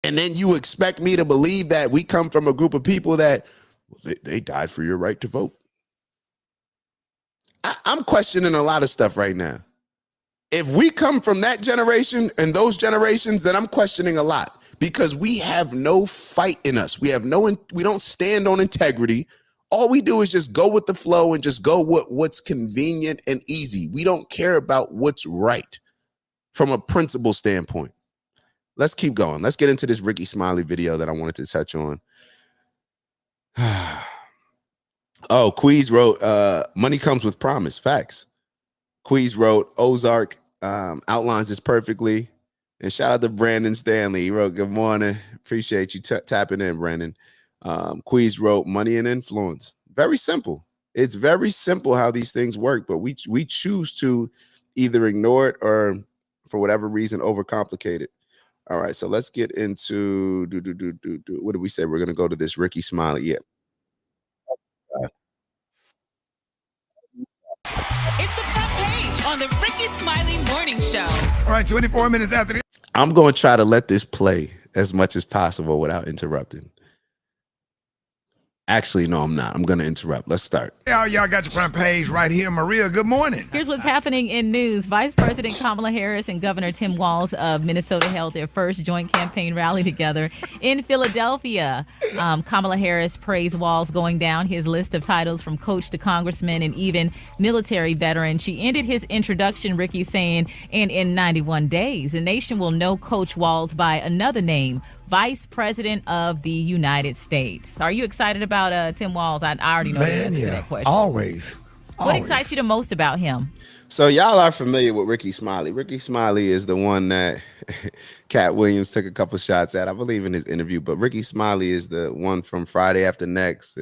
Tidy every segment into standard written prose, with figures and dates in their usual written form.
And then you expect me to believe that we come from a group of people that they died for your right to vote. I'm questioning a lot of stuff right now. If we come from that generation and those generations, then I'm questioning a lot because we have no fight in us. We don't stand on integrity. All we do is just go with the flow and just go what's convenient and easy. We don't care about what's right from a principle standpoint. Let's keep going. Let's get into this Rickey Smiley video that I wanted to touch on. Oh, Queez wrote, money comes with promise. Facts. Queez wrote, Ozark outlines this perfectly. And shout out to Brandon Stanley. He wrote, good morning. Appreciate you tapping in, Brandon. Queez wrote, money and influence. Very simple. It's very simple how these things work, but we choose to either ignore it or, for whatever reason, overcomplicate it. All right, so let's get into what did we say? We're gonna go to this Rickey Smiley. Yeah. It's the front page on the Rickey Smiley Morning Show. All right, 24 minutes after this. I'm going to try to let this play as much as possible without interrupting. Actually, no, I'm not. I'm going to interrupt. Let's start. Y'all got your front page right here. Maria, good morning. Here's what's happening in news. Vice President Kamala Harris and Governor Tim Walz of Minnesota held their first joint campaign rally together in Philadelphia. Kamala Harris praised Walz going down his list of titles from coach to congressman and even military veteran. She ended his introduction, Rickey, saying, and in 91 days, the nation will know Coach Walz by another name, Vice President of the United States. Are you excited about Tim Walz? I already know the answer to that question. Always. What excites you the most about him? So y'all are familiar with Rickey Smiley. Rickey Smiley is the one that Cat Williams took a couple shots at, I believe, in his interview. But Rickey Smiley is the one from Friday After Next.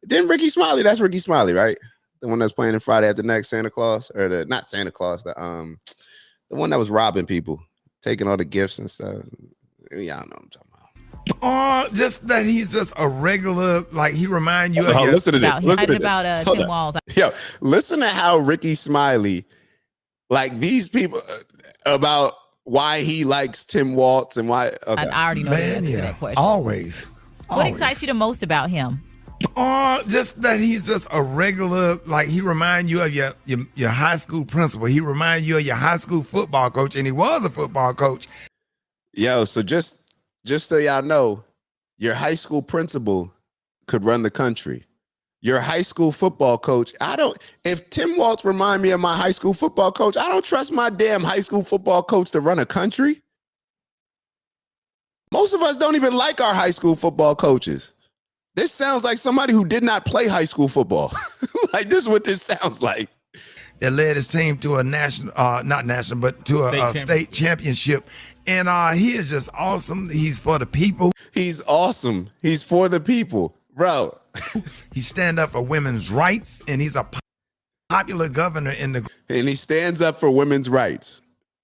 Then Rickey Smiley, that's Rickey Smiley, right? The one that's playing in Friday After Next, Santa Claus, or not Santa Claus, the one that was robbing people, taking all the gifts and stuff. Y'all know what I'm talking about. Just that he's just a regular, like he remind you of listen to this. Listen to this. About Tim Walz. Yo, listen to how Rickey Smiley, like these people, about why he likes Tim Walz and why. Okay. I already know the answer to that question. Always. What excites you the most about him? Just that he's just a regular, like he remind you of your high school principal. He remind you of your high school football coach, and he was a football coach. Yo, so just so y'all know, your high school principal could run the country. Your high school football coach, if Tim Walz remind me of my high school football coach, I don't trust my damn high school football coach to run a country. Most of us don't even like our high school football coaches. This sounds like somebody who did not play high school football. Like, this is what this sounds like. That led his team to a national, not national, but to a state championship. And he is just awesome. He's for the people. He's awesome. He's for the people, bro. He stand up for women's rights, and he's a popular governor and he stands up for women's rights.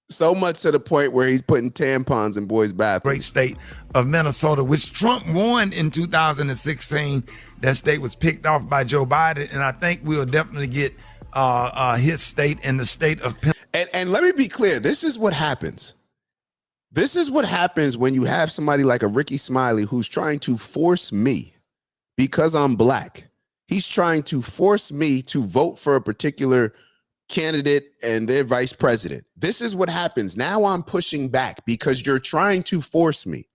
So much to the point where he's putting tampons in boys' bathrooms. Great state of Minnesota, which Trump won in 2016. That state was picked off by Joe Biden, and I think we'll definitely get his state and the state of Pennsylvania. And let me be clear. This is what happens. This is what happens when you have somebody like a Rickey Smiley who's trying to force me, because I'm black, he's trying to force me to vote for a particular candidate and their vice president. This is what happens. Now I'm pushing back because you're trying to force me.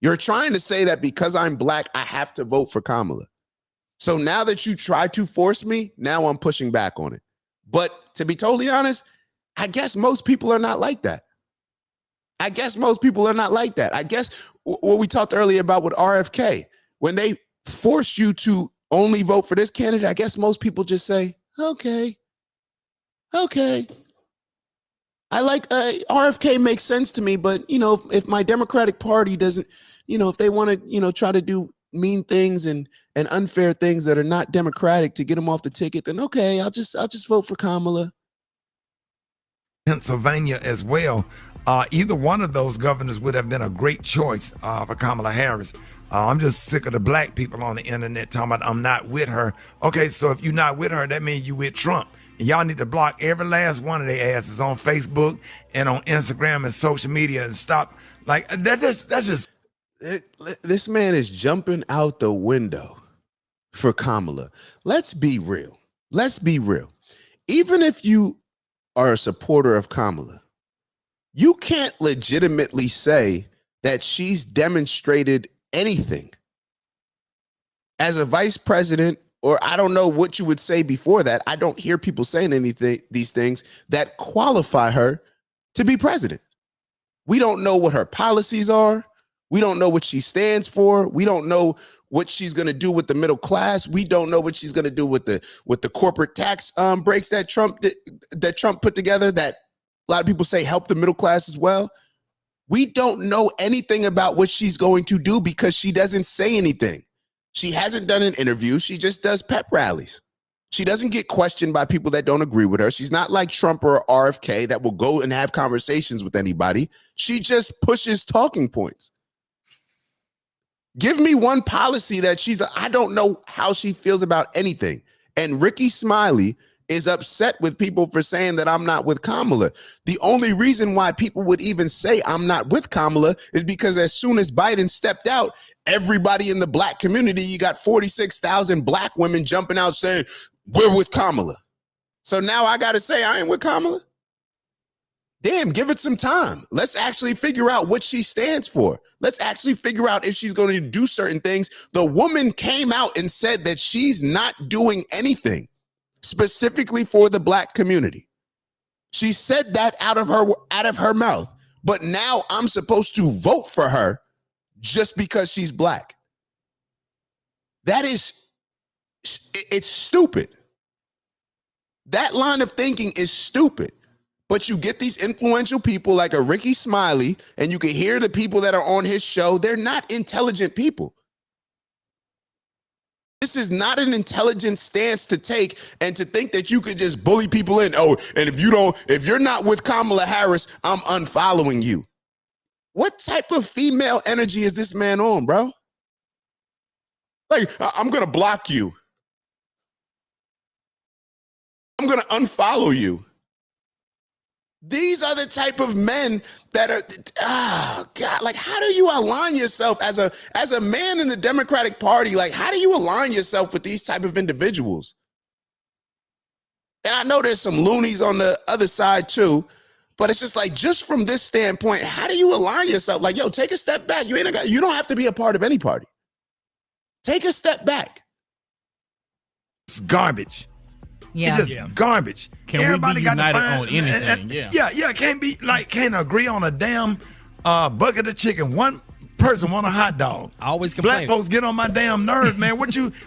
You're trying to say that because I'm black, I have to vote for Kamala. So now that you try to force me, now I'm pushing back on it. But to be totally honest, I guess most people are not like that. I guess most people are not like that. I guess what we talked earlier about with RFK, when they force you to only vote for this candidate, I guess most people just say, okay. I like RFK makes sense to me, but if my Democratic Party doesn't, if they want to, try to do mean things and unfair things that are not democratic to get them off the ticket, then okay, I'll just vote for Kamala. Pennsylvania as well. Either one of those governors would have been a great choice for Kamala Harris. I'm just sick of the black people on the internet talking about I'm not with her. Okay, so if you're not with her, that means you with Trump. And y'all need to block every last one of their asses on Facebook and on Instagram and social media and stop. Like, that's just This man is jumping out the window for Kamala. Let's be real. Let's be real. Even if you are a supporter of Kamala, you can't legitimately say that she's demonstrated anything as a vice president, or I don't know what you would say before that. I don't hear people saying these things that qualify her to be president. We don't know what her policies are. We don't know what she stands for. We don't know what she's going to do with the middle class. We don't know what she's going to do with the corporate tax breaks that Trump put together, that a lot of people say help the middle class as well. We don't know anything about what she's going to do because she doesn't say anything. She hasn't done an interview. She just does pep rallies. She doesn't get questioned by people that don't agree with her. She's not like Trump or RFK that will go and have conversations with anybody. She just pushes talking points. Give me one policy that I don't know how she feels about anything. And Rickey Smiley is upset with people for saying that I'm not with Kamala. The only reason why people would even say I'm not with Kamala is because as soon as Biden stepped out, everybody in the black community, you got 46,000 black women jumping out saying, we're with Kamala. So now I got to say I ain't with Kamala? Damn, give it some time. Let's actually figure out what she stands for. Let's actually figure out if she's going to do certain things. The woman came out and said that she's not doing anything specifically for the black community. She said that out of her mouth. But now I'm supposed to vote for her just because she's black. It's stupid. That line of thinking is stupid. But you get these influential people like a Rickey Smiley, and you can hear the people that are on his show. They're not intelligent people. This is not an intelligent stance to take, and to think that you could just bully people in. Oh, and if you're not with Kamala Harris, I'm unfollowing you. What type of female energy is this man on, bro? Like, I'm going to block you. I'm going to unfollow you. These are the type of men that are, God, like, how do you align yourself as a man in the Democratic Party? Like, how do you align yourself with these type of individuals? And I know there's some loonies on the other side too, but it's just like, just from this standpoint, how do you align yourself? Like, yo, take a step back. You don't have to be a part of any party. Take a step back. It's garbage. Yeah. It's just garbage. Can Everybody we be got to united find, on anything? Can't agree on a damn bucket of chicken. One person want a hot dog. I always complain. Black folks get on my damn nerves, man.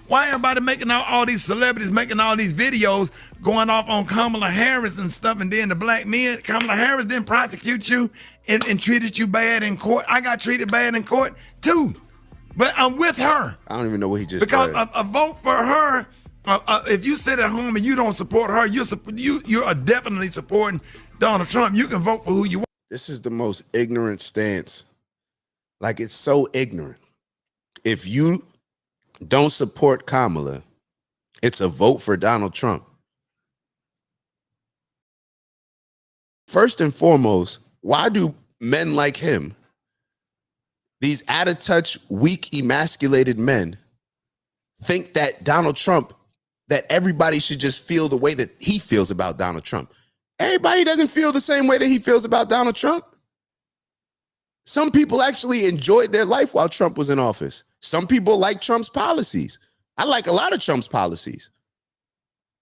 Why everybody making all these celebrities making all these videos going off on Kamala Harris and stuff, and then the black men, Kamala Harris didn't prosecute you and treated you bad in court. I got treated bad in court too, but I'm with her. I don't even know what he just because said. a vote for her. If you sit at home and you don't support her, you are definitely supporting Donald Trump. You can vote for who you want. This is the most ignorant stance. Like, it's so ignorant. If you don't support Kamala, it's a vote for Donald Trump. First and foremost, why do men like him, these out of touch, weak, emasculated men, think that Donald Trump, that everybody should just feel the way that he feels about Donald Trump? Everybody doesn't feel the same way that he feels about Donald Trump. Some people actually enjoyed their life while Trump was in office. Some people like Trump's policies. I like a lot of Trump's policies.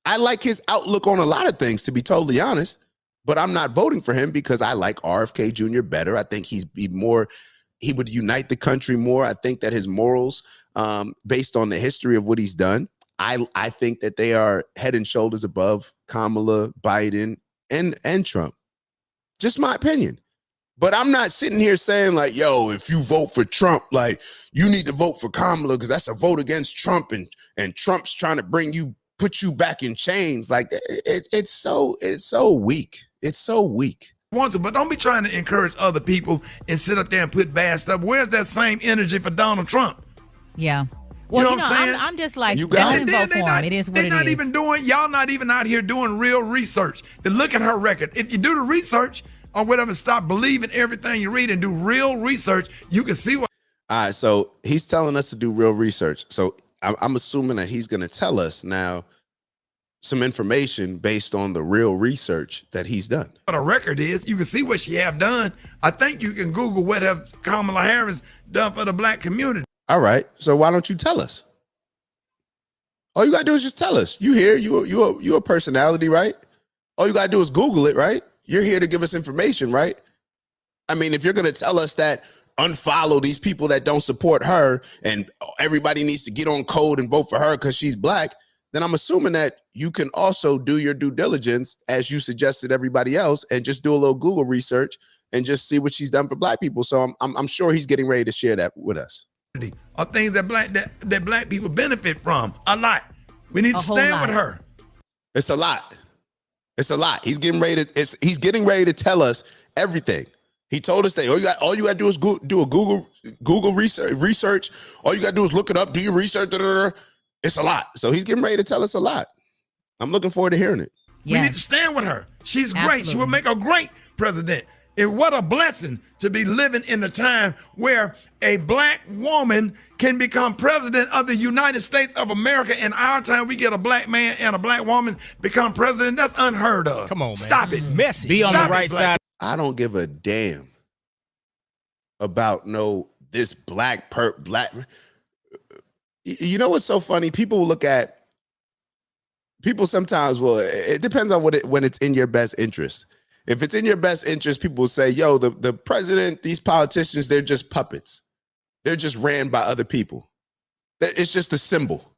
I like his outlook on a lot of things, to be totally honest, but I'm not voting for him because I like RFK Jr. better. I think he would unite the country more. I think that his morals, based on the history of what he's done, I think that they are head and shoulders above Kamala, Biden, and Trump. Just my opinion. But I'm not sitting here saying like, yo, if you vote for Trump, like, you need to vote for Kamala because that's a vote against Trump, and Trump's trying to put you back in chains. Like, it's so weak. It's so weak. Want to, but don't be trying to encourage other people and sit up there and put bad stuff. Where's that same energy for Donald Trump? Yeah. Well, you know what I'm saying? I'm just like, You got don't vote for him. It is what it is. Y'all not even out here doing real research to look at her record. If you do the research or whatever, stop believing everything you read and do real research, you can see what. All right, so he's telling us to do real research. So I'm assuming that he's going to tell us now some information based on the real research that he's done. What a record is, you can see what she have done. I think you can Google what have Kamala Harris done for the black community. All right, so why don't you tell us? All you gotta do is just tell us. You here? You a personality, right? All you gotta do is Google it, right? You're here to give us information, right? I mean, if you're gonna tell us that unfollow these people that don't support her and everybody needs to get on code and vote for her because she's black, then I'm assuming that you can also do your due diligence as you suggested everybody else and just do a little Google research and just see what she's done for black people. So I'm sure he's getting ready to share that with us. Are things that black people benefit from a lot. We need to stand with her. It's a lot. It's a lot. He's getting ready to tell us everything. He told us that all you got to do is do a Google research. All you got to do is look it up, do your research. It's a lot. So he's getting ready to tell us a lot. I'm looking forward to hearing it. Yes. We need to stand with her. She's great. She will make a great president. And what a blessing to be living in a time where a black woman can become president of the United States of America. In our time, we get a black man and a black woman become president. That's unheard of. Come on, man. Stop it. Messy. Be on the right side. I don't give a damn about this black. You know what's so funny? People sometimes, well, it depends on when it's in your best interest. If it's in your best interest, people will say, yo, the president, these politicians, they're just puppets. They're just ran by other people. It's just a symbol.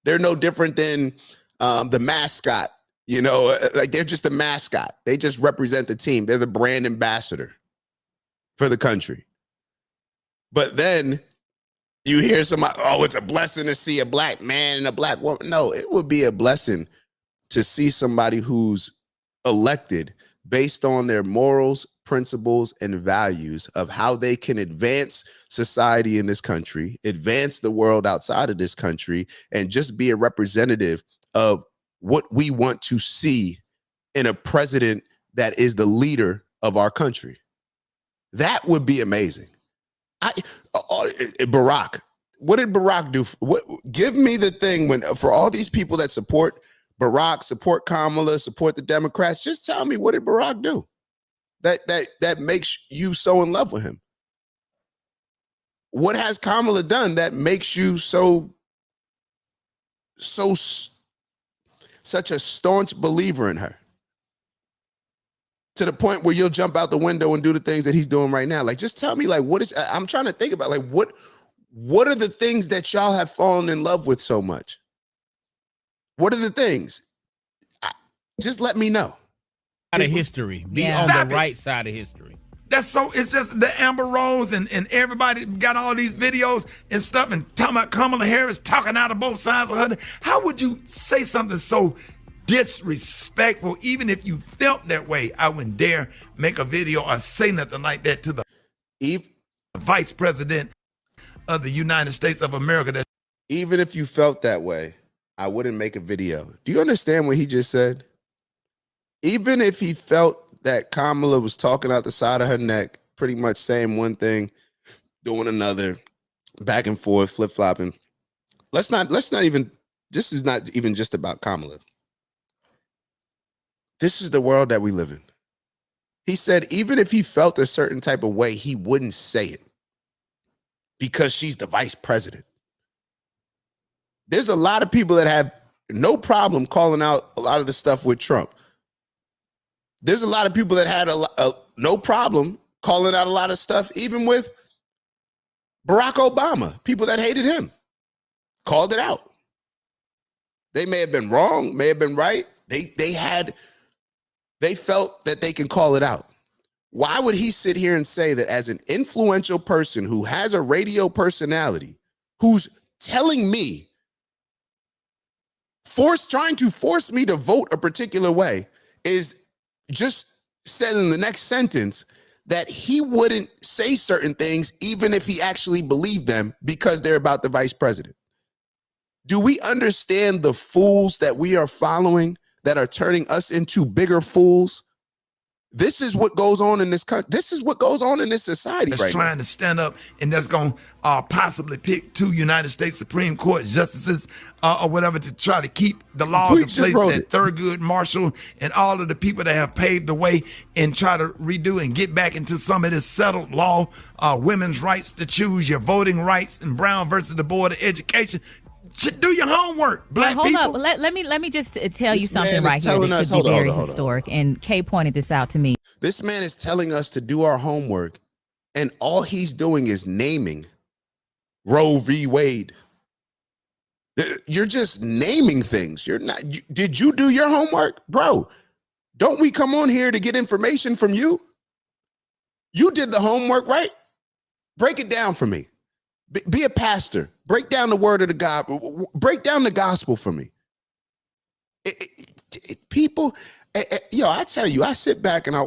They're no different than the mascot. You know, like they're just a mascot. They just represent the team. They're the brand ambassador for the country. But then you hear somebody, oh, it's a blessing to see a black man and a black woman. No, it would be a blessing to see somebody who's elected based on their morals, principles, and values of how they can advance society in this country, advance the world outside of this country, and just be a representative of what we want to see in a president that is the leader of our country. That would be amazing. Barack, what did Barack do? Give me the thing for all these people that support Barack, support Kamala, support the Democrats. Just tell me, what did Barack do that makes you so in love with him? What has Kamala done that makes you such a staunch believer in her? To the point where you'll jump out the window and do the things that he's doing right now. Like, just tell me, like, I'm trying to think about, like, what are the things that y'all have fallen in love with so much? What are the things? Just let me know. Out of history. Be on the right side of history. It's just the Amber Rose and everybody got all these videos and stuff and talking about Kamala Harris talking out of both sides of her. How would you say something so disrespectful? Even if you felt that way, I wouldn't dare make a video or say nothing like that to the vice president of the United States of America. Even if you felt that way, I wouldn't make a video. Do you understand what he just said? Even if he felt that Kamala was talking out the side of her neck, pretty much saying one thing, doing another, back and forth, flip-flopping. This is not even just about Kamala. This is the world that we live in. He said even if he felt a certain type of way, he wouldn't say it because she's the vice president. There's a lot of people that have no problem calling out a lot of the stuff with Trump. There's a lot of people that had no problem calling out a lot of stuff, even with Barack Obama. People that hated him called it out. They may have been wrong, may have been right. They felt that they can call it out. Why would he sit here and say that as an influential person who has a radio personality, who's telling me, trying to force me to vote a particular way, is just said in the next sentence that he wouldn't say certain things even if he actually believed them because they're about the vice president? Do we understand the fools that we are following that are turning us into bigger fools This is what goes on in this country. This is what goes on in this society that's right trying now. to stand up and that's going to possibly pick 2 United States Supreme Court justices or whatever to try to keep the laws Please in just place wrote that it. Thurgood Marshall and all of the people that have paved the way and try to redo and get back into some of this settled law, women's rights to choose, your voting rights, and Brown versus the Board of Education. Should do your homework, black hold people. up. Let me just tell you This something man is right here telling that us- could be hold on, very hold on. historic. And Kay pointed this out to me. This man is telling us to do our homework, and all he's doing is naming Roe v. Wade. You're just naming things. You're not. Did you do your homework, bro? Don't we come on here to get information from you? You did the homework, right? Break it down for me. Be a pastor. Break down the word of the God. Break down the gospel for me. People, I tell you, I sit back and I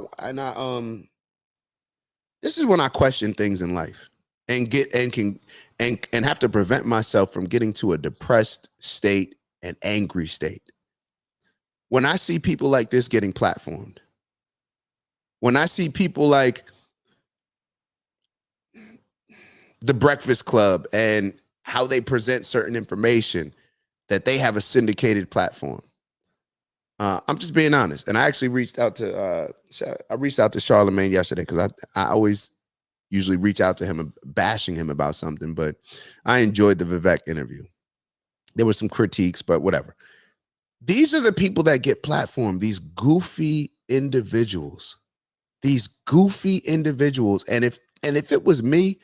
this is when I question things in life and have to prevent myself from getting to a depressed state and angry state. When I see people like this getting platformed, when I see people like the Breakfast Club and how they present certain information, that they have a syndicated platform. I'm just being honest. And I actually reached out to Charlamagne yesterday because I always usually reach out to him bashing him about something, but I enjoyed the Vivek interview. There were some critiques, but whatever. These are the people that get platformed, these goofy individuals. And if it was me,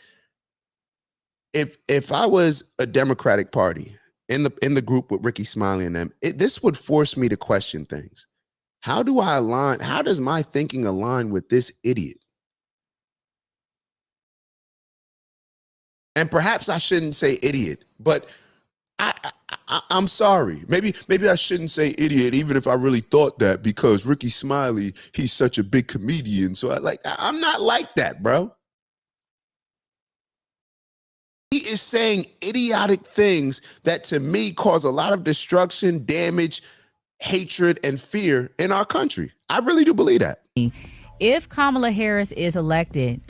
if I was a Democratic Party in the group with Rickey Smiley and them, this would force me to question things. How do I align? How does my thinking align with this idiot? And perhaps I shouldn't say idiot, but I'm sorry. Maybe I shouldn't say idiot, even if I really thought that, because Rickey Smiley, he's such a big comedian. So I'm not like that, bro. He is saying idiotic things that to me cause a lot of destruction, damage, hatred, and fear in our country. I really do believe that. If Kamala Harris is elected,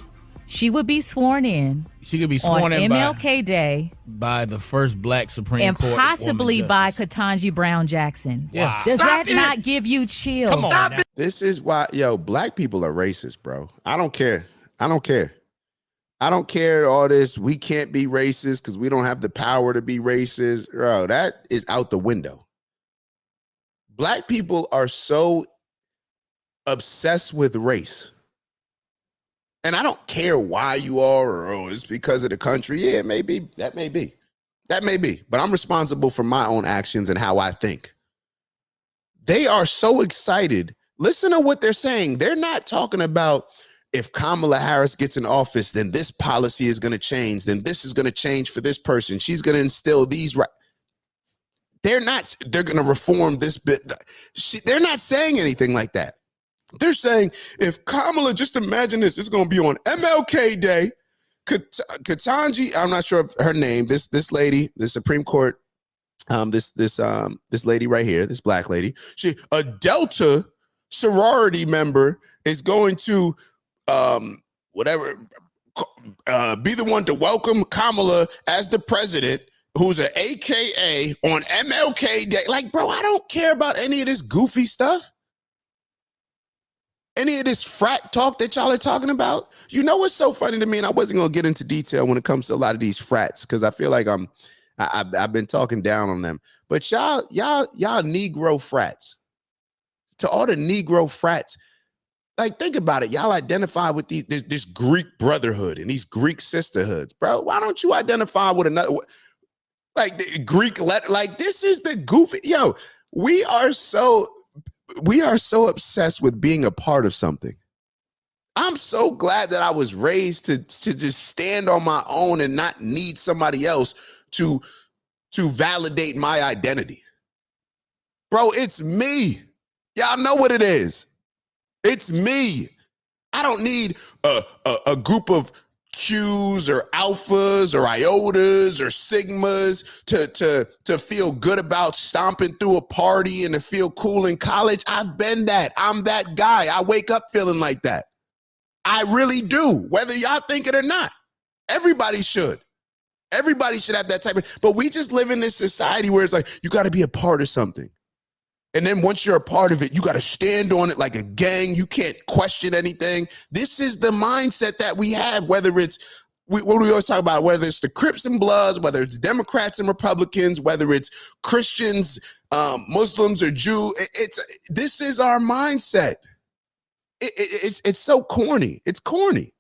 she would be sworn in. She could be sworn on in MLK Day by the first black Supreme and Court possibly woman by justice. Ketanji Brown Jackson. Yeah. Does Stop that it. not give you chills? Come on now. This is why, black people are racist, bro. I don't care. I don't care all this. We can't be racist because we don't have the power to be racist. Bro, that is out the window. Black people are so obsessed with race. And I don't care why you are, or it's because of the country. Yeah, maybe. That may be. But I'm responsible for my own actions and how I think. They are so excited. Listen to what they're saying. They're not talking about if Kamala Harris gets in office, then this policy is going to change. Then this is going to change for this person. She's going to instill these rights. They're going to reform this bit. They're not saying anything like that. They're saying if Kamala, just imagine this, it's going to be on MLK Day. Ketanji, I'm not sure of her name. This lady, the Supreme Court, this lady right here, this black lady, a Delta sorority member is going to be the one to welcome Kamala as the president, who's an AKA on MLK Day. Like, bro, I don't care about any of this goofy stuff. Any of this frat talk that y'all are talking about. You know what's so funny to me, and I wasn't gonna get into detail when it comes to a lot of these frats, because I feel like I've been talking down on them. But y'all Negro frats. To all the Negro frats, like, think about it. Y'all identify with this Greek brotherhood and these Greek sisterhoods, bro. Why don't you identify with another, like the Greek? Like, this is the goofy. Yo, we are so obsessed with being a part of something. I'm so glad that I was raised to just stand on my own and not need somebody else to validate my identity. Bro, it's me. Y'all know what it is. It's me. I don't need a group of Qs or alphas or iotas or sigmas to feel good about stomping through a party and to feel cool in college. I've been that. I'm that guy. I wake up feeling like that. I really do, whether y'all think it or not. Everybody should. Everybody should have that type of, but we just live in this society where it's like, you got to be a part of something. And then once you're a part of it, you got to stand on it like a gang. You can't question anything. This is the mindset that we have, whether it's, what do we always talk about? Whether it's the Crips and Bloods, whether it's Democrats and Republicans, whether it's Christians, Muslims or Jews. This is our mindset. It's so corny. It's corny.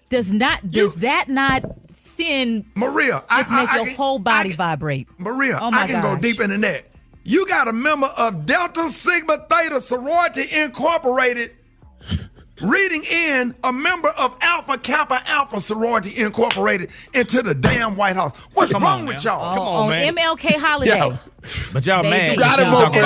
Does that not send Maria? Just make your whole body vibrate? Maria, oh my I can go deep into that. You got a member of Delta Sigma Theta Sorority Incorporated reading in a member of Alpha Kappa Alpha Sorority Incorporated into the damn White House. What's wrong with y'all? Come on, man. MLK holiday. Yo. But y'all mad. You gotta vote for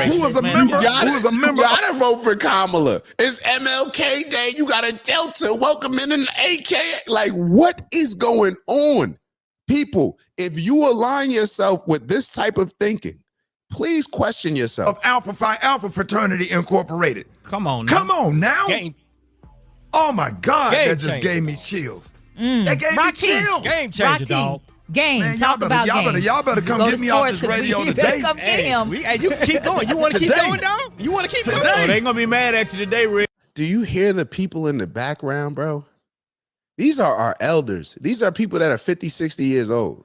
who was a member? You gotta vote for Kamala. It's MLK Day. You got a Delta welcoming an AK. Like, what is going on? People, if you align yourself with this type of thinking, please question yourself. Of Alpha Phi Alpha Fraternity Incorporated. Come on now. Come on now. Game Oh my God, Game that just changer. gave me chills. That gave me Rocky. chills. Game changer, dog. Game. Man, Talk about game. y'all better come Go get to me off sports, this radio you better today. come get him. Hey, you keep going. You want to keep Today. going, dog? You want to keep Today. going? Oh, they ain't gonna be mad at you today, Rick. Do you hear the people in the background, bro? These are our elders. These are people that are 50, 60 years old.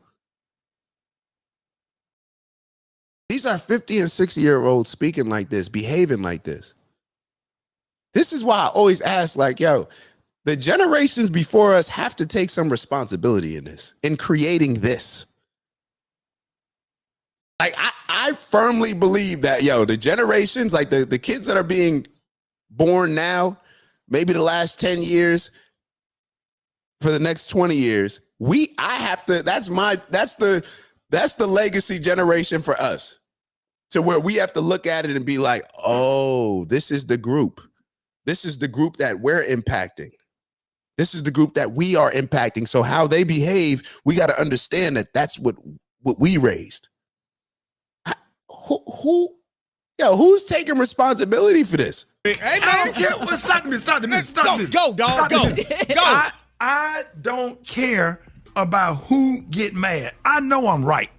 These are 50 and 60-year-olds speaking like this, behaving like this. This is why I always ask, like, yo, the generations before us have to take some responsibility in this, in creating this. Like, I firmly believe that, yo, the generations, like the kids that are being born now, maybe the last 10 years, for the next 20 years, that's the legacy generation for us. To where we have to look at it and be like, oh, this is the group. This is the group that we're impacting. This is the group that we are impacting. So how they behave, we got to understand that that's what we raised. Who's taking responsibility for this? Hey, I man. don't care. Well, stop this. Go, dog. Go. Go. I don't care about who get mad. I know I'm right.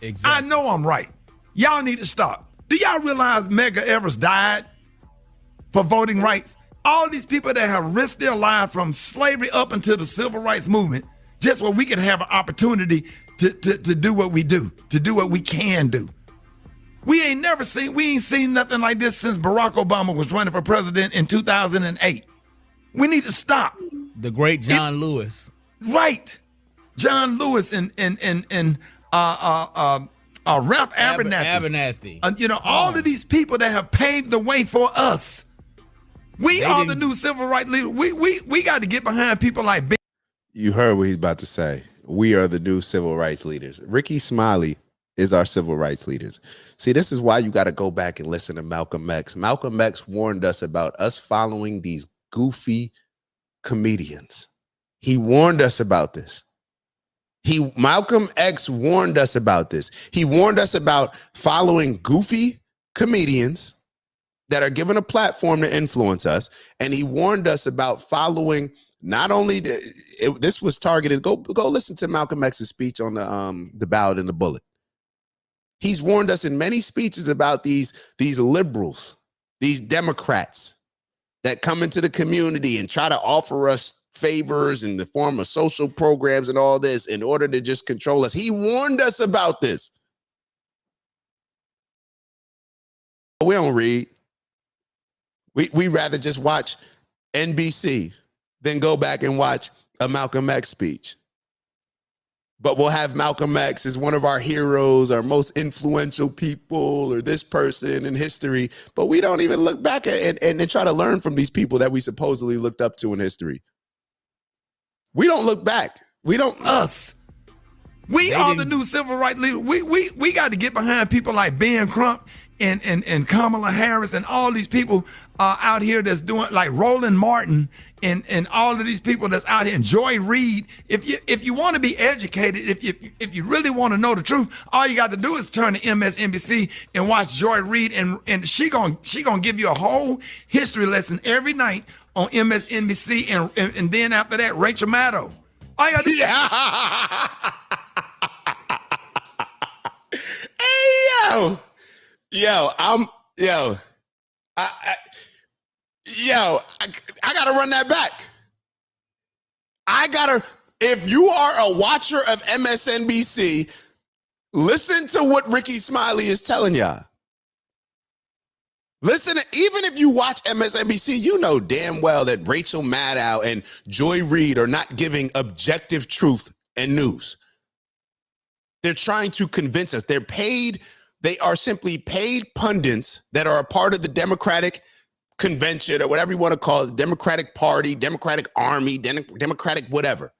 Exactly. I know I'm right. Y'all need to stop. Do y'all realize Medgar Evers died for voting rights? All these people that have risked their life from slavery up until the civil rights movement, just so we can have an opportunity to do what we do, to do what we can do. We ain't seen nothing like this since Barack Obama was running for president in 2008. We need to stop. The great John Lewis. Right. John Lewis and Ralph Abernathy. All of these people that have paved the way for us. We are the new civil rights leaders. We got to get behind people like Ben. You heard what he's about to say. We are the new civil rights leaders. Rickey Smiley is our civil rights leaders. See, this is why you got to go back and listen to Malcolm X. Malcolm X warned us about us following these goofy comedians. He warned us about this. Malcolm X warned us about this. He warned us about following goofy comedians that are given a platform to influence us. And he warned us about following not only this was targeted. Go listen to Malcolm X's speech on the ballot and the bullet. He's warned us in many speeches about these liberals, these Democrats that come into the community and try to offer us favors in the form of social programs and all this in order to just control us. He warned us about this. We don't read. We rather just watch NBC than go back and watch a Malcolm X speech. But we'll have Malcolm X as one of our heroes, our most influential people, or this person in history. But we don't even look back at and try to learn from these people that we supposedly looked up to in history. We don't look back. We don't. Us. We are the new civil rights leaders. We got to get behind people like Ben Crump and Kamala Harris and all these people out here that's doing, like Roland Martin and all of these people that's out here, and Joy Reid. If you want to be educated, if you really want to know the truth, all you got to do is turn to MSNBC and watch Joy Reid, and she gonna give you a whole history lesson every night on MSNBC, and then after that, Rachel Maddow. All you got to do. Hey, I gotta run that back. If you are a watcher of MSNBC, listen to what Rickey Smiley is telling y'all. Listen, even if you watch MSNBC, you know damn well that Rachel Maddow and Joy Reid are not giving objective truth and news. They're trying to convince us. They are simply paid pundits that are a part of the Democratic convention, or whatever you want to call it, Democratic Party, Democratic Army, Democratic whatever.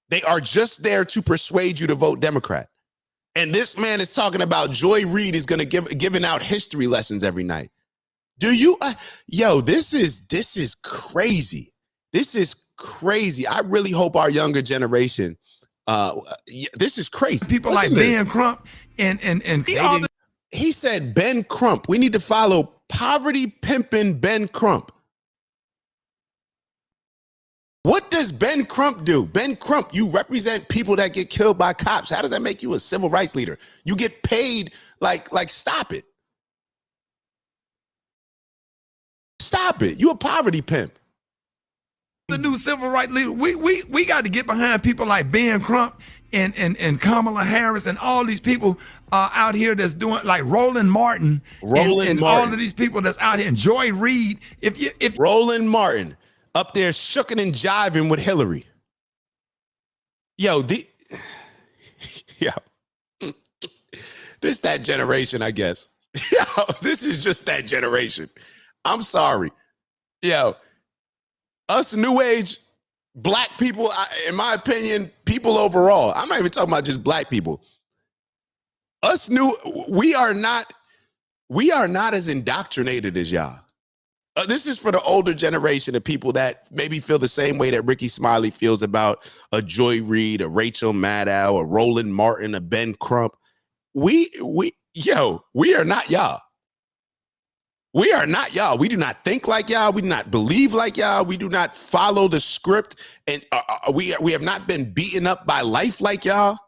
They are just there to persuade you to vote Democrat. And this man is talking about Joy Reid is going to giving out history lessons every night. Do you, this is crazy. This is crazy. I really hope our younger generation, this is crazy. People like Ben Crump and he said Ben Crump. We need to follow poverty pimping Ben Crump. What does Ben Crump do? Ben Crump, you represent people that get killed by cops. How does that make you a civil rights leader? You get paid like stop it. Stop it. You a poverty pimp. The new civil rights leader. We got to get behind people like Ben Crump and Kamala Harris and all these people out here that's doing, like Roland Martin and all of these people that's out here, and Joy Reid. If Roland Martin up there shucking and jiving with Hillary. This that generation, I guess. This is just that generation. I'm sorry. Us new age black people, in my opinion, people overall, I'm not even talking about just black people. We are not as indoctrinated as y'all. This is for the older generation of people that maybe feel the same way that Rickey Smiley feels about a Joy Reid, a Rachel Maddow, a Roland Martin, a Ben Crump. We are not y'all. We are not y'all. We do not think like y'all. We do not believe like y'all. We do not follow the script, and we have not been beaten up by life like y'all.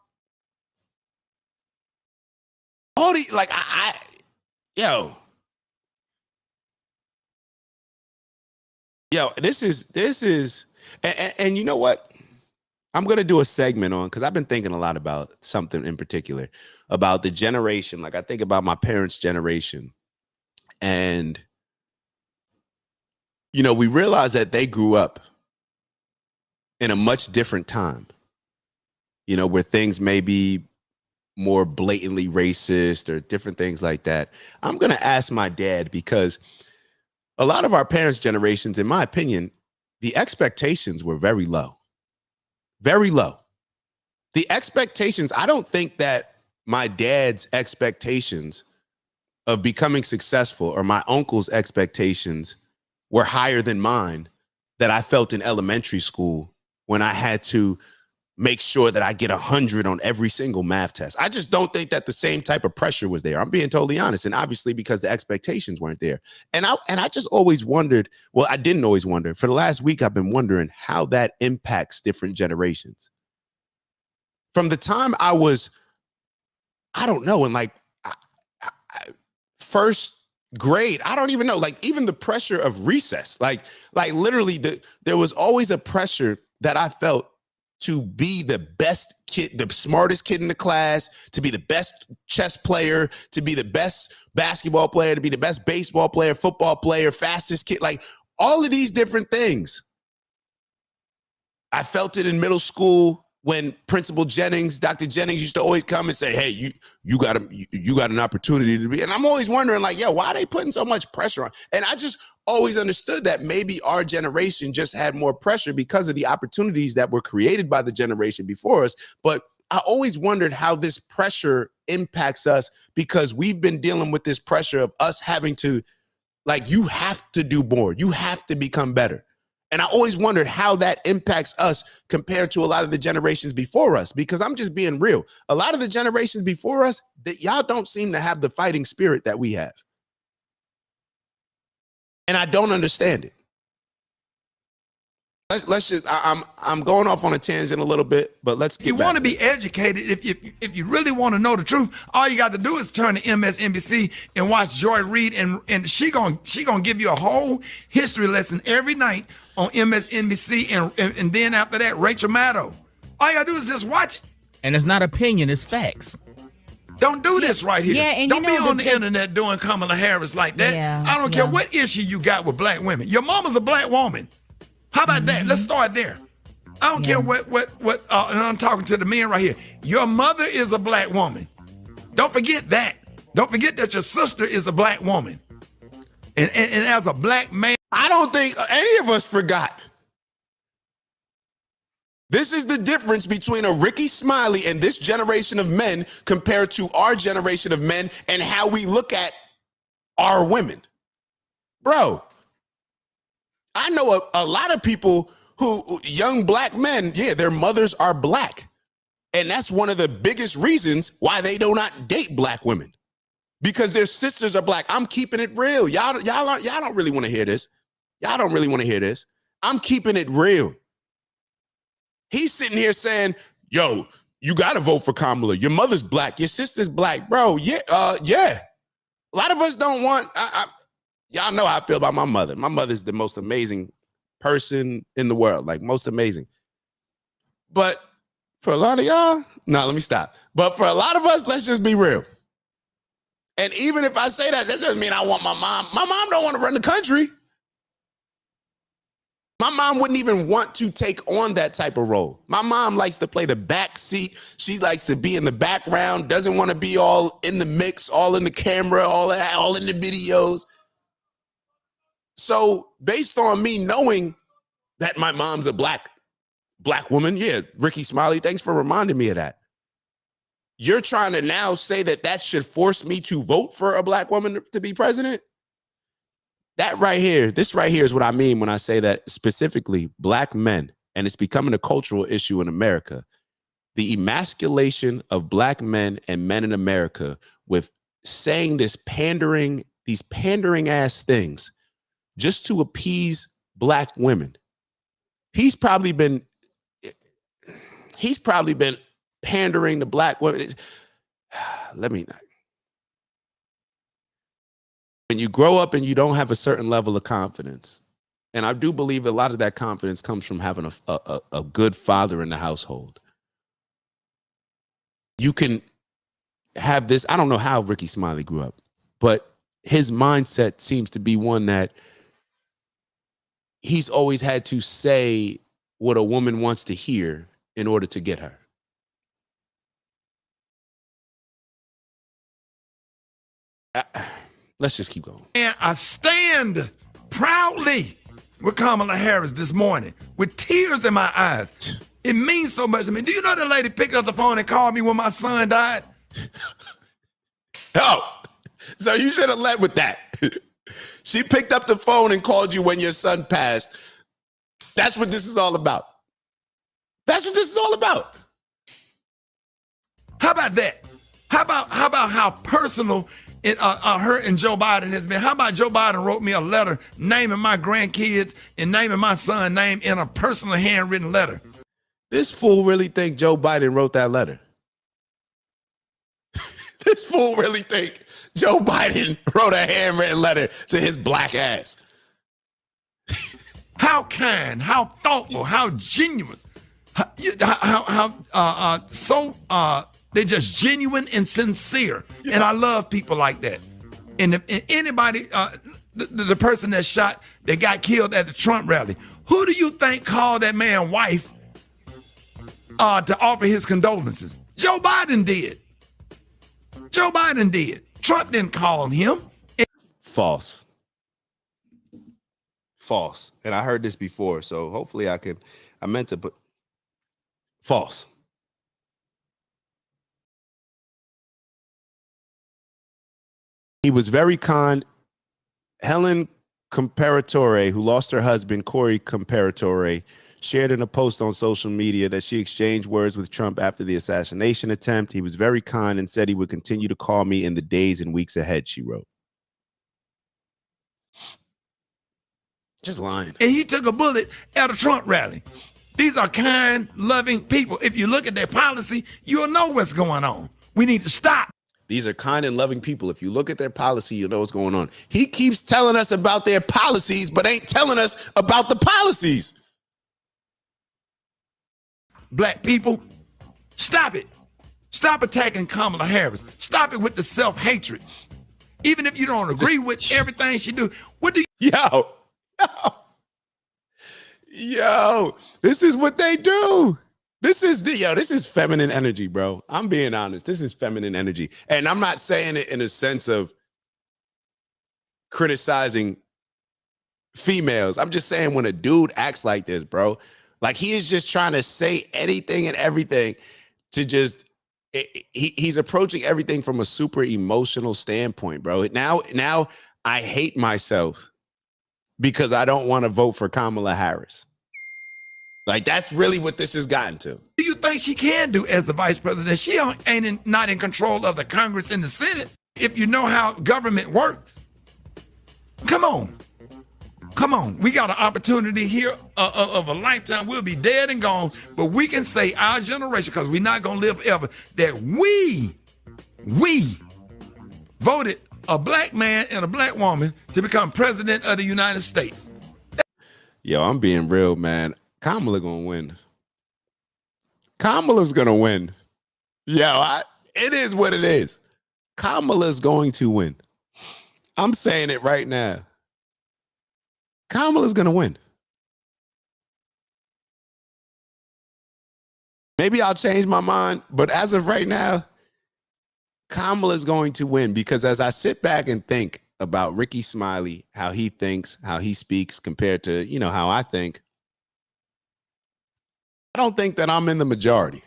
All the this is, and you know what? I'm going to do a segment on, because I've been thinking a lot about something in particular, about the generation. Like, I think about my parents' generation, and, we realize that they grew up in a much different time, where things may be more blatantly racist or different things like that. I'm going to ask my dad, because a lot of our parents' generations, in my opinion, the expectations were very low. Very low. The expectations, I don't think that my dad's expectations of becoming successful or my uncle's expectations were higher than mine, that I felt in elementary school when I had to make sure that I get 100 on every single math test. I just don't think that the same type of pressure was there. I'm being totally honest. And obviously because the expectations weren't there. And I just always wondered, well, I didn't always wonder. For the last week, I've been wondering how that impacts different generations. From the time I was, I don't know, in like first grade, I don't even know, like even the pressure of recess, like literally there was always a pressure that I felt to be the best kid, the smartest kid in the class, to be the best chess player, to be the best basketball player, to be the best baseball player, football player, fastest kid, like all of these different things. I felt it in middle school when Principal Jennings, Dr. Jennings used to always come and say, hey, you got an opportunity to be. And I'm always wondering, like, why are they putting so much pressure on? And I just always understood that maybe our generation just had more pressure because of the opportunities that were created by the generation before us. But I always wondered how this pressure impacts us, because we've been dealing with this pressure of us having to, like, you have to do more. You have to become better. And I always wondered how that impacts us compared to a lot of the generations before us, because I'm just being real. A lot of the generations before us, that y'all don't seem to have the fighting spirit that we have. And I don't understand it. Let's just, I'm going off on a tangent a little bit, but let's get You back want to be educated. If you really want to know the truth, all you got to do is turn to MSNBC and watch Joy Reid, and she gonna give you a whole history lesson every night on MSNBC, and then after that, Rachel Maddow. All you gotta do is just watch. And it's not opinion, it's facts. Don't do this right here. Yeah, and don't you know, be on the internet doing Kamala Harris like that. Yeah, I don't care what issue you got with black women. Your mama's a black woman. How about that? Let's start there. I don't care what and I'm talking to the men right here. Your mother is a black woman. Don't forget that. Don't forget that your sister is a black woman. And as a black man, I don't think any of us forgot. This is the difference between a Rickey Smiley and this generation of men compared to our generation of men and how we look at our women. Bro, I know a lot of people who, young black men, yeah, their mothers are black. And that's one of the biggest reasons why they do not date black women, because their sisters are black. I'm keeping it real. Y'all don't really want to hear this. Y'all don't really want to hear this. I'm keeping it real. He's sitting here saying, yo, you got to vote for Kamala. Your mother's black. Your sister's black. Bro, yeah. A lot of us don't want, y'all know how I feel about my mother. My mother's the most amazing person in the world, like most amazing. But for a lot of y'all, no, let me stop. But for a lot of us, let's just be real. And even if I say that, that doesn't mean I want my mom. My mom don't want to run the country. My mom wouldn't even want to take on that type of role. My mom likes to play the back seat. She likes to be in the background, doesn't want to be all in the mix, all in the camera, all in the videos. So based on me knowing that my mom's a black woman, yeah, Rickey Smiley, thanks for reminding me of that. You're trying to now say that that should force me to vote for a black woman to be president? That right here, this right here is what I mean when I say that specifically black men, and it's becoming a cultural issue in America, the emasculation of black men and men in America with saying these pandering ass things just to appease black women. He's probably been pandering to black women. Let me not. When you grow up and you don't have a certain level of confidence, and I do believe a lot of that confidence comes from having a good father in the household. You can have this. I don't know how Rickey Smiley grew up, but his mindset seems to be one that he's always had to say what a woman wants to hear in order to get her. Let's just keep going. And I stand proudly with Kamala Harris this morning with tears in my eyes. It means so much to me. Do you know that lady picked up the phone and called me when my son died? Oh, so you should have led with that. She picked up the phone and called you when your son passed. That's what this is all about. That's what this is all about. How about that? How about how personal her and Joe Biden has been? How about Joe Biden wrote me a letter naming my grandkids and naming my son's name in a personal handwritten letter? This fool really think Joe Biden wrote that letter. This fool really think Joe Biden wrote a handwritten letter to his black ass. How kind, how thoughtful, how genuine, they're just genuine and sincere. Yeah. And I love people like that. And anybody, the person that got killed at the Trump rally, who do you think called that man's wife to offer his condolences? Joe Biden did. Joe Biden did. Trump didn't call him. False. False. And I heard this before, so hopefully I meant to put false. He was very kind. Helen Comparatore, who lost her husband, Corey Comparatore, shared in a post on social media that she exchanged words with Trump after the assassination attempt. He was very kind and said he would continue to call me in the days and weeks ahead, she wrote. Just lying. And he took a bullet at a Trump rally. These are kind, loving people. If you look at their policy, you'll know what's going on. We need to stop. These are kind and loving people. If you look at their policy, you'll know what's going on. He keeps telling us about their policies, but ain't telling us about the policies. Black people, stop it. Stop attacking Kamala Harris. Stop it with the self-hatred. Even if you don't agree with everything she do, what do you... Yo, this is what they do. This is feminine energy, bro. I'm being honest. This is feminine energy. And I'm not saying it in a sense of criticizing females. I'm just saying when a dude acts like this, bro, like he is just trying to say anything and everything to just, he's approaching everything from a super emotional standpoint, bro. Now I hate myself because I don't want to vote for Kamala Harris. Like, that's really what this has gotten to. What do you think she can do as the vice president? She ain't not in control of the Congress and the Senate. If you know how government works, come on. Come on. We got an opportunity here of a lifetime. We'll be dead and gone, but we can say our generation, because we're not going to live ever, that we voted a black man and a black woman to become president of the United States. Yo, I'm being real, man. Kamala gonna win. Kamala's gonna win. Yo, it is what it is. Kamala's going to win. I'm saying it right now. Kamala's gonna win. Maybe I'll change my mind, but as of right now, Kamala's going to win, because as I sit back and think about Rickey Smiley, how he thinks, how he speaks compared to, how I think, I don't think that I'm in the majority.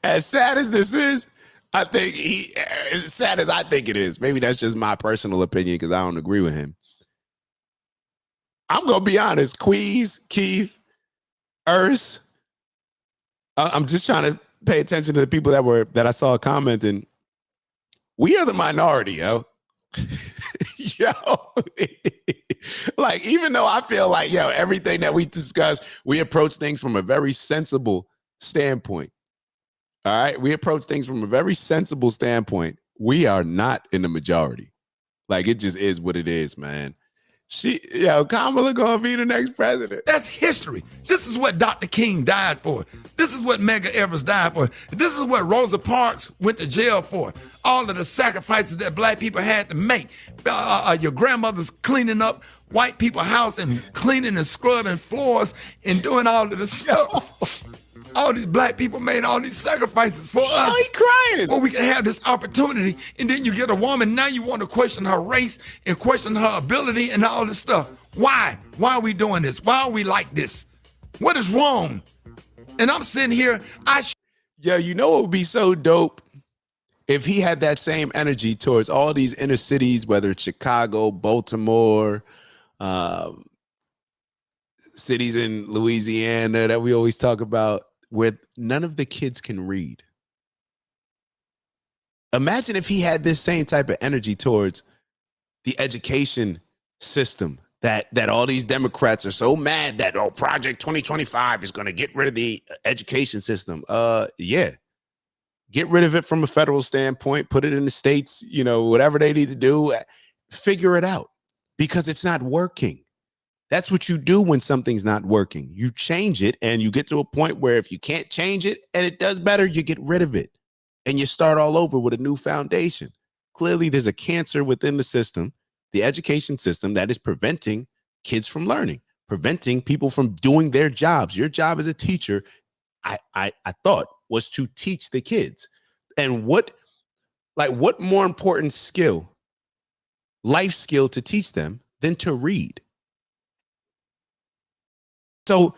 As sad as this is, I think as sad as I think it is, maybe that's just my personal opinion because I don't agree with him. I'm going to be honest, Queez, Keith, Urs, I'm just trying to pay attention to the people that I saw commenting. We are the minority, yo. Yo, like, even though I feel like, everything that we discuss, we approach things from a very sensible standpoint. All right. We approach things from a very sensible standpoint. We are not in the majority. Like, it just is what it is, man. Kamala gonna be the next president. That's history. This is what Dr. King died for. This is what Medgar Evers died for. This is what Rosa Parks went to jail for. All of the sacrifices that black people had to make. Your grandmother's cleaning up white people's house and cleaning and scrubbing floors and doing all of this stuff. All these black people made all these sacrifices for us. Oh, he crying. Well, we can have this opportunity, and then you get a woman, now you want to question her race and question her ability and all this stuff. Why? Why are we doing this? Why are we like this? What is wrong? And I'm sitting here, what would be so dope? If he had that same energy towards all these inner cities, whether it's Chicago, Baltimore, cities in Louisiana that we always talk about, where none of the kids can read. Imagine if he had this same type of energy towards the education system that all these Democrats are so mad that, Project 2025 is going to get rid of the education system. Get rid of it from a federal standpoint, put it in the states, whatever they need to do, figure it out, because it's not working. That's what you do when something's not working. You change it, and you get to a point where if you can't change it and it does better, you get rid of it and you start all over with a new foundation. Clearly, there's a cancer within the system, the education system, that is preventing kids from learning, preventing people from doing their jobs. Your job as a teacher, I thought, was to teach the kids. And what more important skill, life skill, to teach them than to read? So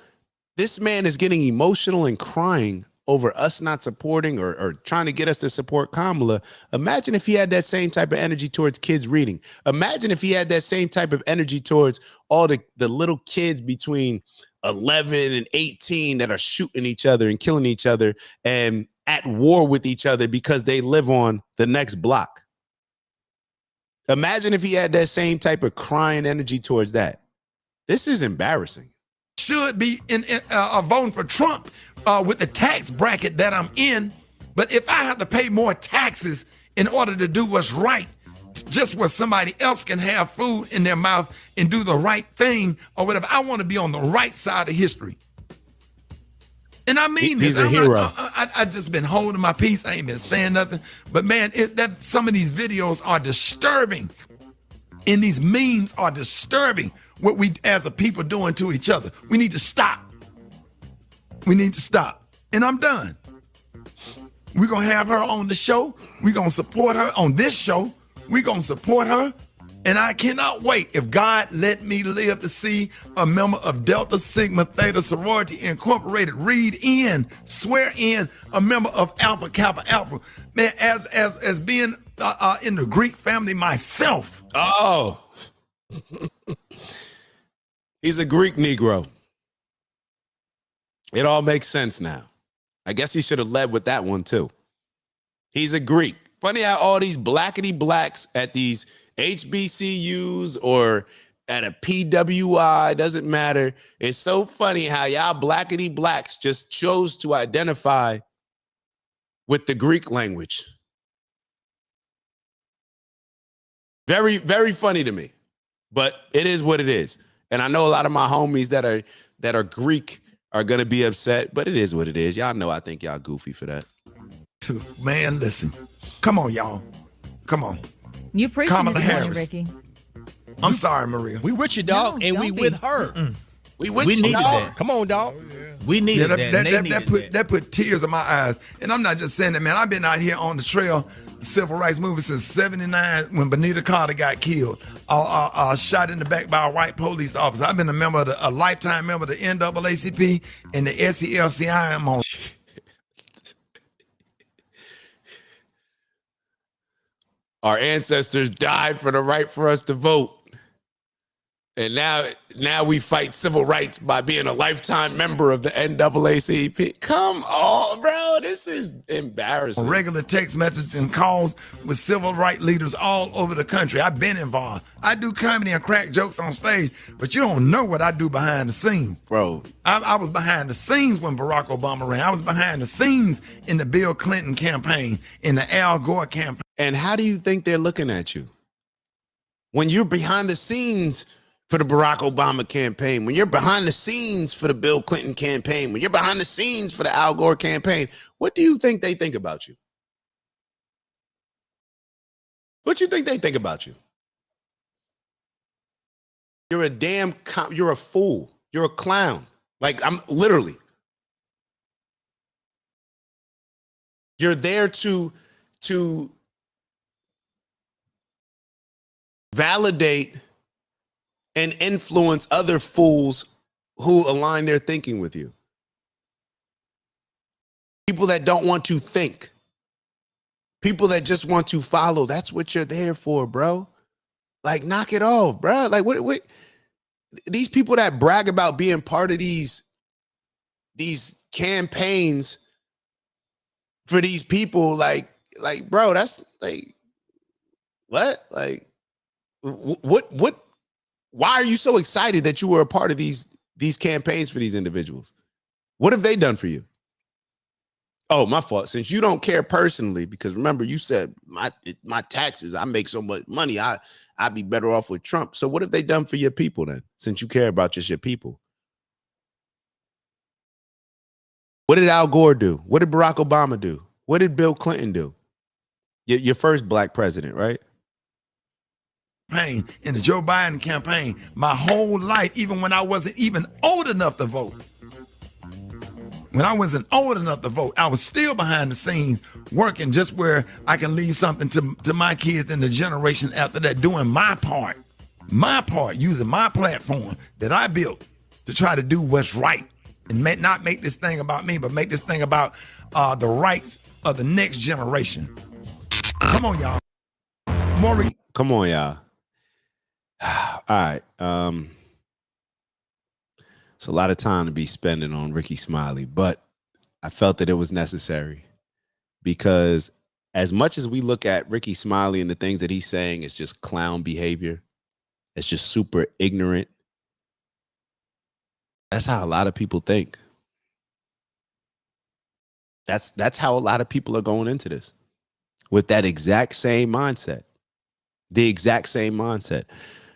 this man is getting emotional and crying over us not supporting or trying to get us to support Kamala. Imagine if he had that same type of energy towards kids reading. Imagine if he had that same type of energy towards all the little kids between 11 and 18 that are shooting each other and killing each other and at war with each other because they live on the next block. Imagine if he had that same type of crying energy towards that. This is embarrassing. Should be in voting for Trump with the tax bracket that I'm in. But if I have to pay more taxes in order to do what's right, just where somebody else can have food in their mouth and do the right thing or whatever, I want to be on the right side of history. And I mean He's this. a hero. I just been holding my peace. I ain't been saying nothing. But man, some of these videos are disturbing. And these memes are disturbing. What we as a people doing to each other. We need to stop. We need to stop. And I'm done. We're going to have her on the show. We're going to support her on this show. We're going to support her. And I cannot wait, if God let me live to see a member of Delta Sigma Theta Sorority Incorporated swear in a member of Alpha Kappa Alpha. Man, as being in the Greek family myself. Oh. He's a Greek Negro. It all makes sense now. I guess he should have led with that one too. He's a Greek. Funny how all these blackety blacks at these HBCUs or at a PWI, doesn't matter. It's so funny how y'all blackety blacks just chose to identify with the Greek language. Very, very funny to me, but it is what it is. And I know a lot of my homies that are Greek are going to be upset, but it is what it is. Y'all know I think y'all goofy for that. Man, listen. Come on, y'all. Come on. You preaching Kamala this morning, Harris. Ricky. I'm sorry, Maria. We with you, dog, No, and we don't be. with her. We We you, needed dog. that. Come on, dog. We needed that. and they needed That put tears in my eyes. And I'm not just saying that, man. I've been out here on the trail, civil rights movement since '79 when Benita Carter got killed, shot in the back by a white police officer. I've been a lifetime member of the NAACP and the SELCI. I'm on. Our ancestors died for the right for us to vote. And now we fight civil rights by being a lifetime member of the NAACP. Come on, bro. This is embarrassing. Regular text messages and calls with civil rights leaders all over the country. I've been involved. I do comedy and crack jokes on stage, but you don't know what I do behind the scenes. Bro. I was behind the scenes when Barack Obama ran. I was behind the scenes in the Bill Clinton campaign, in the Al Gore campaign. And how do you think they're looking at you? When you're behind the scenes for the Barack Obama campaign, when you're behind the scenes for the Bill Clinton campaign, when you're behind the scenes for the Al Gore campaign, what do you think they think about you? What do you think they think about you? You're you're a fool. You're a clown. Like, I'm literally. You're there to validate and influence other fools who align their thinking with you. People that don't want to think. People that just want to follow. That's what you're there for, bro. Like, knock it off, bro. Like, what these people that brag about being part of these campaigns for these people, like, bro, that's like, what? Like, what? Why are you so excited that you were a part of these campaigns for these individuals? What have they done for you? Oh, my fault. Since you don't care personally, because remember you said my taxes, I make so much money, I'd be better off with Trump. So what have they done for your people then? Since you care about just your people. What did Al Gore do? What did Barack Obama do? What did Bill Clinton do? Your first black president, right? In the Joe Biden campaign, my whole life, even when I wasn't even old enough to vote. When I wasn't old enough to vote, I was still behind the scenes working just where I can leave something to my kids and the generation after that, doing my part, using my platform that I built to try to do what's right. and not make this thing about me, but make this thing about the rights of the next generation. Come on, y'all. Maury. Come on, y'all. All right. It's a lot of time to be spending on Rickey Smiley, but I felt that it was necessary because as much as we look at Rickey Smiley and the things that he's saying is just clown behavior, it's just super ignorant. That's how a lot of people think. That's how a lot of people are going into this, with that exact same mindset. The exact same mindset.